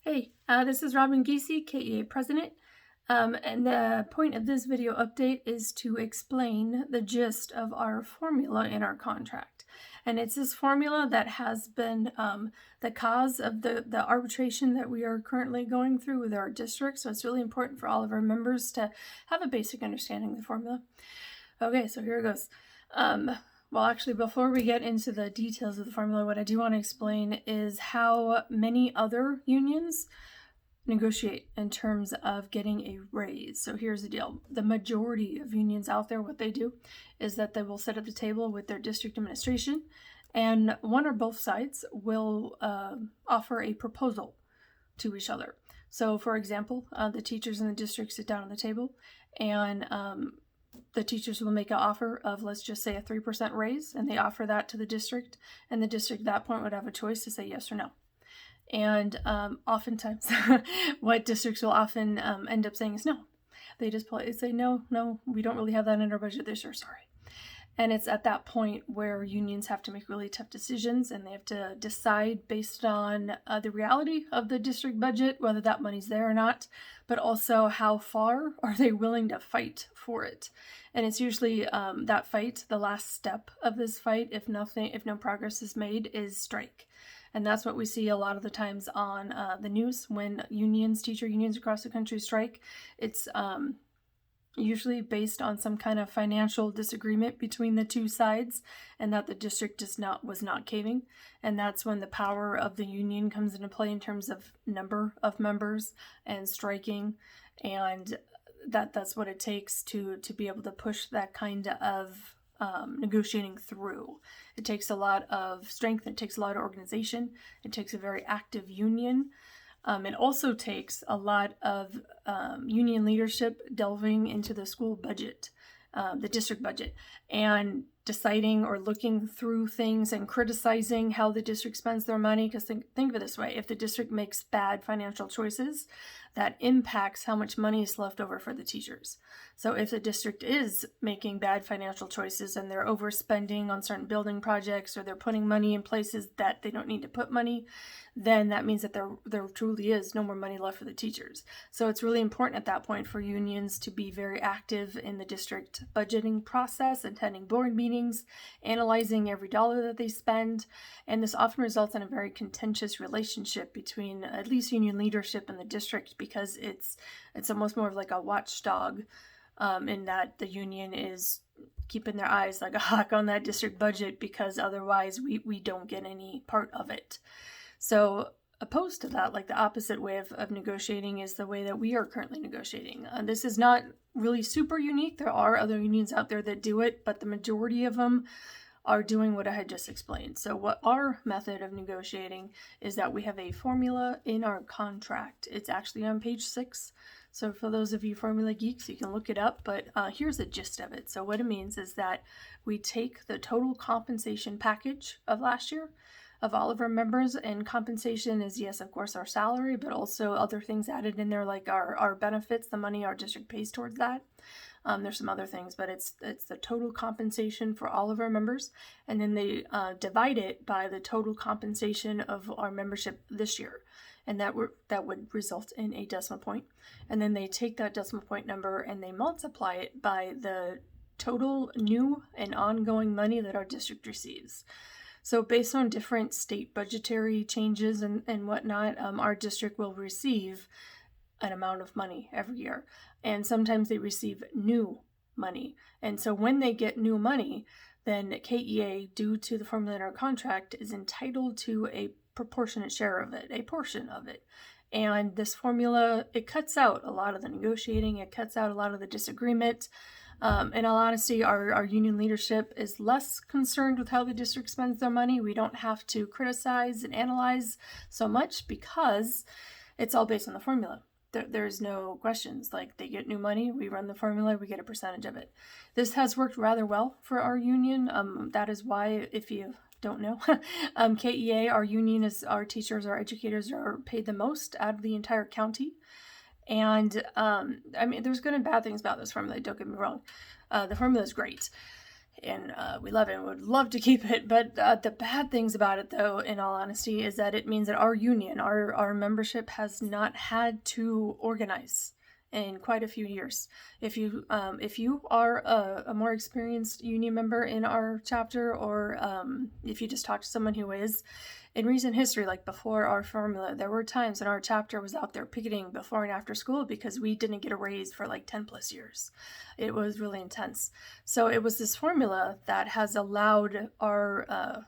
Hey, this is Robin Giese, KEA President, and the point of this video update is to explain the gist of our formula in our contract. And it's this formula that has been the cause of the arbitration that we are currently going through with our district, so it's really important for all of our members to have a basic understanding of the formula. Okay, so here it goes. Well, actually, before we get into the details of the formula, what I do want to explain is how many other unions negotiate in terms of getting a raise. So here's the deal. The majority of unions out there, what they do is that they will set up the table with their district administration, and one or both sides will offer a proposal to each other. So, for example, the teachers in the district sit down on the table, and the teachers will make an offer of, let's just say, a 3% raise, and they offer that to the district, and the district at that point would have a choice to say yes or no. And oftentimes, what districts will often end up saying is no. They just politely say, no, we don't really have that in our budget this year, sorry. And it's at that point where unions have to make really tough decisions, and they have to decide based on the reality of the district budget, whether that money's there or not, but also how far are they willing to fight for it. And it's usually that fight, the last step of this fight, if no progress is made, is strike. And that's what we see a lot of the times on the news when teacher unions across the country strike. It's usually based on some kind of financial disagreement between the two sides, and that the district was not caving. And that's when the power of the union comes into play in terms of number of members and striking, and that's what it takes to be able to push that kind of negotiating through. It takes a lot of strength, it takes a lot of organization, it takes a very active union. It also takes a lot of union leadership delving into the school budget, the district budget, and deciding or looking through things and criticizing how the district spends their money. Because think of it this way: if the district makes bad financial choices, that impacts how much money is left over for the teachers. So if the district is making bad financial choices and they're overspending on certain building projects, or they're putting money in places that they don't need to put money, then that means that there truly is no more money left for the teachers. So it's really important at that point for unions to be very active in the district budgeting process, attending board meetings, analyzing every dollar that they spend. And this often results in a very contentious relationship between at least union leadership and the district, because it's almost more of like a watchdog, in that the union is keeping their eyes like a hawk on that district budget, because otherwise we don't get any part of it. So opposed to that, like the opposite way of negotiating, is the way that we are currently negotiating. This is not really super unique. There are other unions out there that do it, but the majority of them are doing what I had just explained. So what our method of negotiating is that we have a formula in our contract. It's actually on page 6. So for those of you formula geeks, you can look it up, but here's the gist of it. So what it means is that we take the total compensation package of last year of all of our members, and compensation is, yes, of course, our salary, but also other things added in there, like our benefits, the money our district pays towards that. There's some other things, but it's the total compensation for all of our members, and then they divide it by the total compensation of our membership this year, and that would result in a decimal point. And then they take that decimal point number and they multiply it by the total new and ongoing money that our district receives. So based on different state budgetary changes and whatnot, our district will receive an amount of money every year. And sometimes they receive new money. And so when they get new money, then KEA, due to the formula in our contract, is entitled to a proportionate share of it, a portion of it. And this formula, it cuts out a lot of the negotiating, it cuts out a lot of the disagreement. In all honesty, our union leadership is less concerned with how the district spends their money. We don't have to criticize and analyze so much, because it's all based on the formula. There's no questions. Like, they get new money, we run the formula, we get a percentage of it. This has worked rather well for our union. That is why, if you don't know, KEA, our union, is our teachers, our educators are paid the most out of the entire county. And I mean, there's good and bad things about this formula, don't get me wrong. The formula is great. and we love it and would love to keep it. But the bad things about it, though, in all honesty, is that it means that our union, our membership, has not had to organize in quite a few years. If you are a more experienced union member in our chapter, or if you just talk to someone who is, in recent history, like before our formula, there were times when our chapter was out there picketing before and after school because we didn't get a raise for like 10 plus years. It was really intense. So it was this formula that has allowed our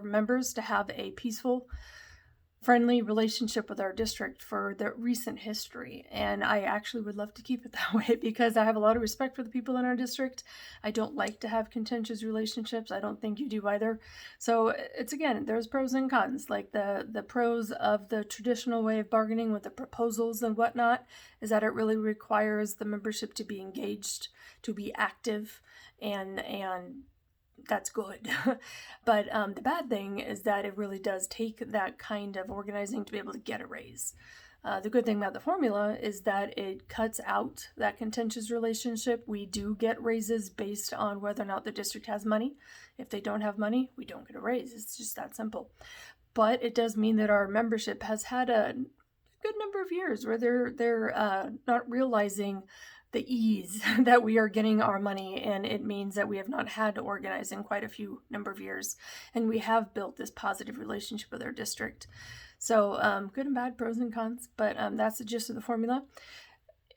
members to have a peaceful, friendly relationship with our district for the recent history. And I actually would love to keep it that way because I have a lot of respect for the people in our district. I don't like to have contentious relationships. I don't think you do either. So it's, again, there's pros and cons. Like the pros of the traditional way of bargaining with the proposals and whatnot is that it really requires the membership to be engaged, to be active, and that's good. But the bad thing is that it really does take that kind of organizing to be able to get a raise. The good thing about the formula is that it cuts out that contentious relationship. We do get raises based on whether or not the district has money. If they don't have money, we don't get a raise. It's just that simple. But it does mean that our membership has had a good number of years where they're not realizing the ease that we are getting our money, and it means that we have not had to organize in quite a few number of years, and we have built this positive relationship with our district. So good and bad, pros and cons, but that's the gist of the formula.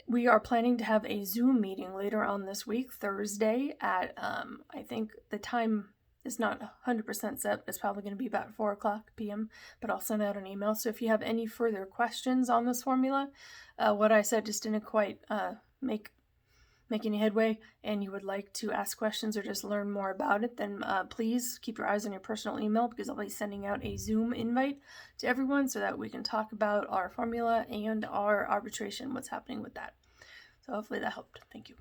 We are planning to have a Zoom meeting later on this week, Thursday, at I think the time is not 100% set. It's probably going to be about 4 o'clock p.m., but I'll send out an email. So if you have any further questions on this formula, what I said just didn't quite make any headway, and you would like to ask questions or just learn more about it, then please keep your eyes on your personal email, because I'll be sending out a Zoom invite to everyone so that we can talk about our formula and our arbitration, what's happening with that. So hopefully that helped. Thank you.